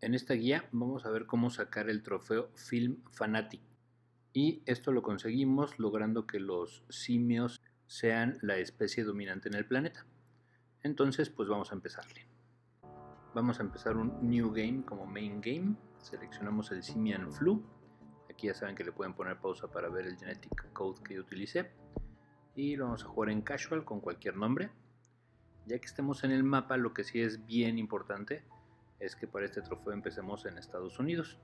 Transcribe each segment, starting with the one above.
En esta guía vamos a ver cómo sacar el trofeo Film Fanatic, y esto lo conseguimos logrando que los simios sean la especie dominante en el planeta. Entonces pues vamos a empezarle. Vamos a empezar un New Game como Main Game. Seleccionamos el Simian Flu. Aquí ya saben que le pueden poner pausa para ver el Genetic Code que yo utilicé. Y lo vamos a jugar en Casual con cualquier nombre. Ya que estemos en el mapa, lo que sí es bien importante es que para este trofeo empecemos en Estados Unidos.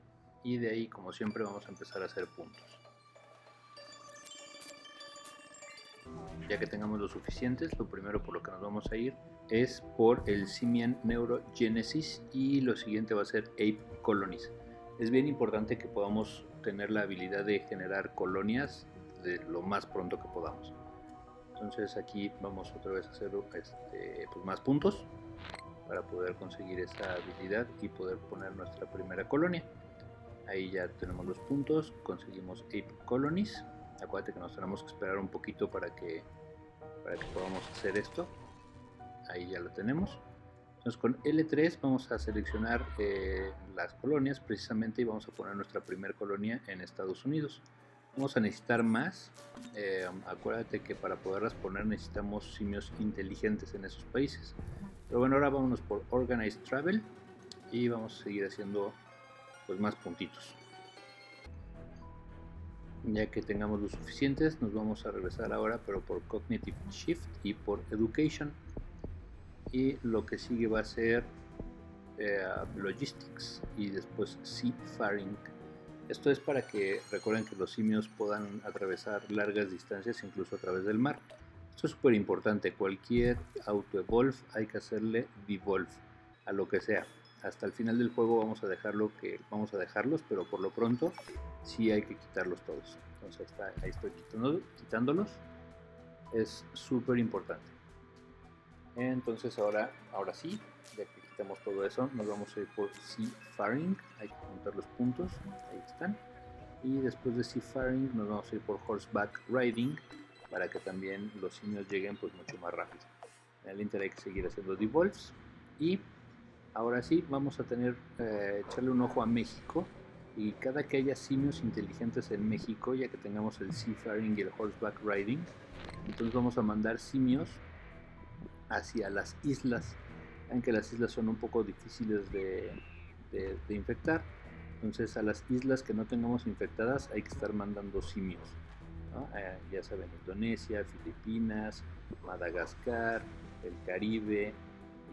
Y de ahí, como siempre, vamos a empezar a hacer puntos. Ya que tengamos los suficientes, lo primero por lo que nos vamos a ir es por el Simian Neurogenesis, y lo siguiente va a ser Ape Colonies. Es bien importante que podamos tener la habilidad de generar colonias de lo más pronto que podamos. Entonces aquí vamos otra vez a hacer pues más puntos para poder conseguir esa habilidad y poder poner nuestra primera colonia. Ahí ya tenemos los puntos, conseguimos Ape Colonies. Acuérdate que nos tenemos que esperar un poquito para que podamos hacer esto. Ahí ya lo tenemos. Entonces con L3 vamos a seleccionar las colonias precisamente, y vamos a poner nuestra primera colonia en Estados Unidos. Vamos a necesitar más. Acuérdate que para poderlas poner necesitamos simios inteligentes en esos países. Pero bueno, ahora vámonos por Organized Travel y vamos a seguir haciendo pues más puntitos. Ya que tengamos los suficientes, nos vamos a regresar ahora, pero por Cognitive Shift y por Education. Y lo que sigue va a ser Logistics y después Seafaring. Esto es para que recuerden que los simios puedan atravesar largas distancias, incluso a través del mar. Esto es súper importante. Cualquier auto-evolve hay que hacerle devolve a lo que sea. Hasta el final del juego vamos a dejarlos, pero por lo pronto sí hay que quitarlos todos. Entonces ahí estoy quitándolos. Es súper importante. Entonces ahora sí, ya que quitamos todo eso, nos vamos a ir por Seafaring. Hay que contar los puntos, ahí están. Y después de Seafaring nos vamos a ir por Horseback Riding, para que también los simios lleguen pues mucho más rápido. En el Inter hay que seguir haciendo devolves. Y ahora sí vamos a tener echarle un ojo a México, y cada que haya simios inteligentes en México, ya que tengamos el Seafaring y el Horseback Riding, entonces vamos a mandar simios hacia las islas. Aunque las islas son un poco difíciles de infectar, entonces a las islas que no tengamos infectadas hay que estar mandando simios, ¿no? Ya saben, Indonesia, Filipinas, Madagascar, el Caribe,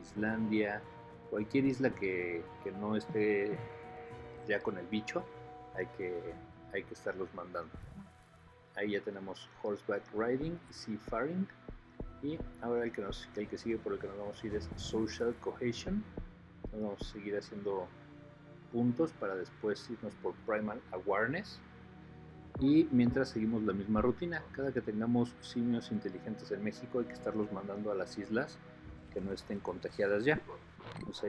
Islandia, cualquier isla que no esté ya con el bicho, hay que estarlos mandando. Ahí ya tenemos Horseback Riding y Seafaring. Y ahora el que sigue por el que nos vamos a ir es Social Cohesion. Nos vamos a seguir haciendo puntos para después irnos por Primal Awareness. Y mientras seguimos la misma rutina, cada que tengamos simios inteligentes en México hay que estarlos mandando a las islas que no estén contagiadas ya. Pues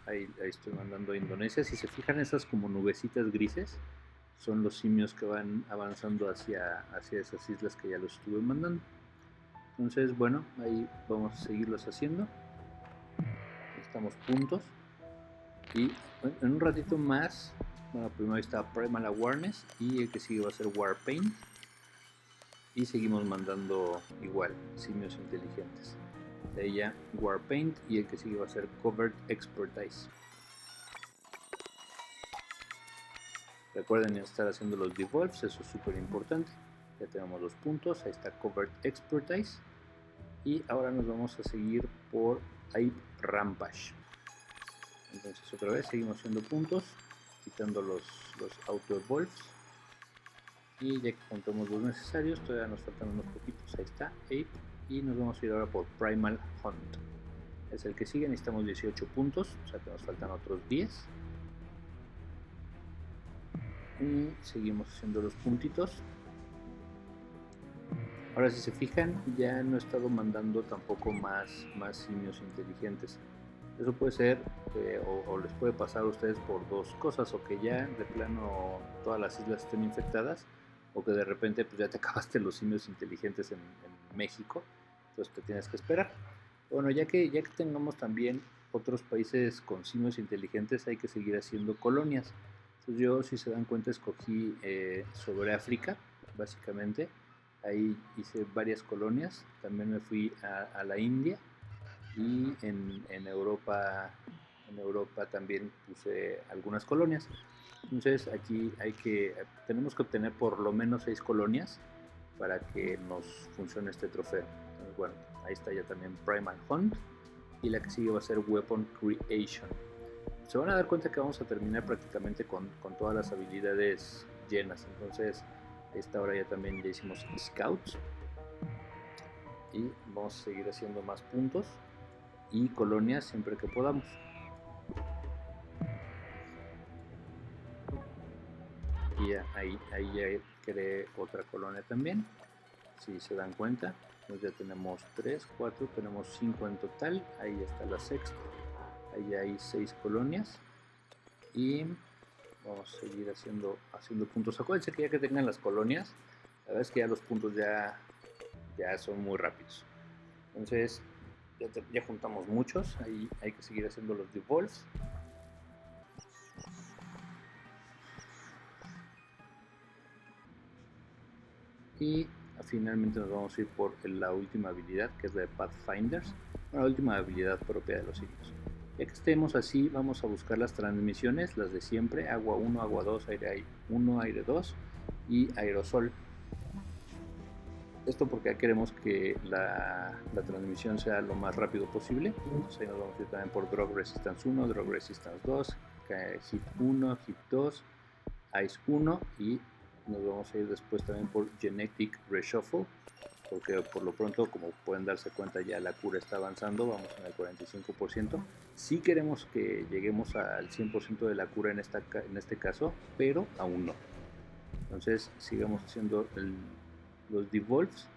ahí estoy mandando a Indonesia. Si se fijan, esas como nubecitas grises son los simios que van avanzando hacia esas islas que ya los estuve mandando. Entonces, bueno, ahí vamos a seguirlos haciendo. Estamos puntos. Y en un ratito más, bueno, primero está Primal Awareness, y el que sigue va a ser Warpaint. Y seguimos mandando igual, simios inteligentes. De ahí ya Warpaint, y el que sigue va a ser Covert Expertise. Recuerden estar haciendo los devolves, eso es súper importante. Ya tenemos los puntos, ahí está Covert Expertise. Y ahora nos vamos a seguir por Ape Rampage. Entonces otra vez seguimos haciendo puntos, quitando los auto-evolves. Y ya que contamos los necesarios, todavía nos faltan unos poquitos. Ahí está Ape. Y nos vamos a ir ahora por Primal Hunt. Es el que sigue, necesitamos 18 puntos, o sea que nos faltan otros 10. Y seguimos haciendo los puntitos. Ahora, si se fijan, ya no he estado mandando tampoco más simios inteligentes. Eso puede ser o les puede pasar a ustedes por dos cosas: o que ya de plano todas las islas estén infectadas, o que de repente pues ya te acabaste los simios inteligentes en México, entonces te tienes que esperar. Bueno, ya que tengamos también otros países con simios inteligentes hay que seguir haciendo colonias. Entonces yo, si se dan cuenta, escogí sobre África, básicamente. Ahí hice varias colonias. También me fui a la India y en Europa también puse algunas colonias. Entonces aquí tenemos que obtener por lo menos 6 colonias para que nos funcione este trofeo. Entonces, bueno, ahí está ya también Primal Hunt, y la que sigue va a ser Weapon Creation. Se van a dar cuenta que vamos a terminar prácticamente con todas las habilidades llenas. Entonces a esta hora ya también ya hicimos Scouts y vamos a seguir haciendo más puntos y colonias siempre que podamos. Y ya, ahí ya creé otra colonia también, si se dan cuenta. Entonces ya tenemos 3, 4, tenemos 5 en total. Ahí está la sexta. Ahí hay 6 colonias y vamos a seguir haciendo puntos. Acuérdense que ya que tengan las colonias, la verdad es que ya los puntos ya son muy rápidos. Entonces ya juntamos muchos. Ahí hay que seguir haciendo los devolves. Y finalmente nos vamos a ir por la última habilidad, que es la de Pathfinders, la última habilidad propia de los simios. Ya que estemos así, vamos a buscar las transmisiones, las de siempre: agua 1, agua 2, aire 1, aire 2 y aerosol. Esto porque queremos que la transmisión sea lo más rápido posible. Entonces ahí nos vamos a ir también por Drug Resistance 1, Drug Resistance 2, Hit 1, Hit 2, Ice 1, y nos vamos a ir después también por Genetic Reshuffle, porque por lo pronto, como pueden darse cuenta, ya la cura está avanzando, vamos en el 45%. Sí queremos que lleguemos al 100% de la cura en este caso, pero aún no. Entonces sigamos haciendo los devolves.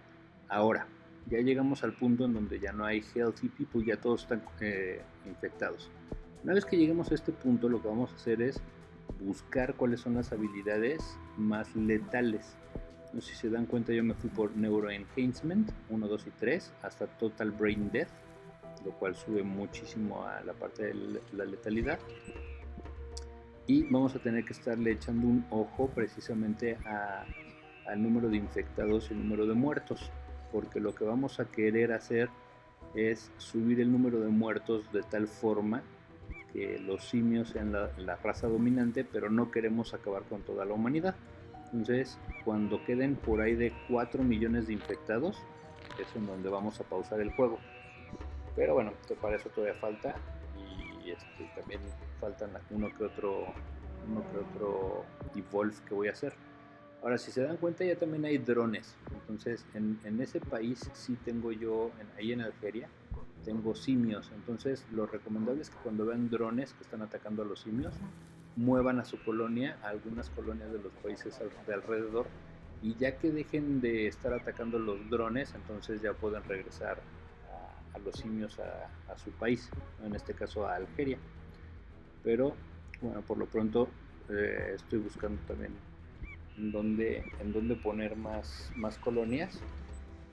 Ahora, ya llegamos al punto en donde ya no hay healthy people, ya todos están infectados. Una vez que lleguemos a este punto, lo que vamos a hacer es buscar cuáles son las habilidades más letales. No sé si se dan cuenta, yo me fui por Neuro Enhancement 1, 2 y 3 hasta Total Brain Death, lo cual sube muchísimo a la parte de la letalidad. Y vamos a tener que estarle echando un ojo precisamente al número de infectados y el número de muertos, porque lo que vamos a querer hacer es subir el número de muertos de tal forma que los simios sean la raza dominante, pero no queremos acabar con toda la humanidad. Entonces, cuando queden por ahí de 4 millones de infectados, es en donde vamos a pausar el juego. Pero bueno, para eso todavía falta, y también faltan uno que otro devolve que voy a hacer. Ahora, si se dan cuenta, ya también hay drones. Entonces, en ese país sí tengo yo, ahí en Algeria, tengo simios. Entonces, lo recomendable es que cuando vean drones que están atacando a los simios, muevan a su colonia, a algunas colonias de los países de alrededor, y ya que dejen de estar atacando los drones, entonces ya pueden regresar a los simios a su país, en este caso a Algeria. Pero bueno, por lo pronto estoy buscando también en dónde poner más colonias.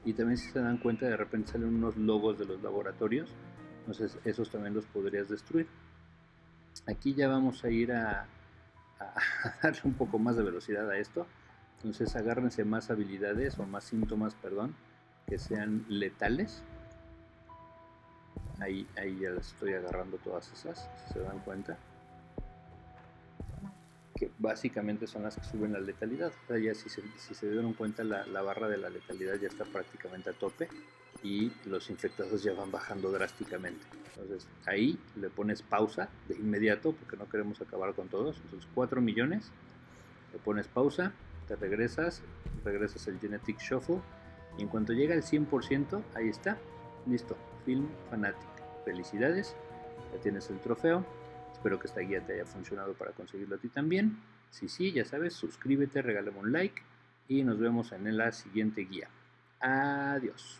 Y también, si se dan cuenta, de repente salen unos logos de los laboratorios, entonces esos también los podrías destruir. Aquí ya vamos a ir a darle un poco más de velocidad a esto. Entonces agárrense más habilidades o más síntomas, perdón, que sean letales. Ahí ya las estoy agarrando todas esas, si se dan cuenta, que básicamente son las que suben la letalidad. O sea, ya si se dieron cuenta, la barra de la letalidad ya está prácticamente a tope y los infectados ya van bajando drásticamente. Entonces ahí le pones pausa de inmediato, porque no queremos acabar con todos. Entonces 4 millones, le pones pausa, te regresas el Genetic Shuffle, y en cuanto llega al 100%, ahí está, listo, Film Fanatic. Felicidades, ya tienes el trofeo. Espero que esta guía te haya funcionado para conseguirlo a ti también. Si sí, ya sabes, suscríbete, regálame un like y nos vemos en la siguiente guía. Adiós.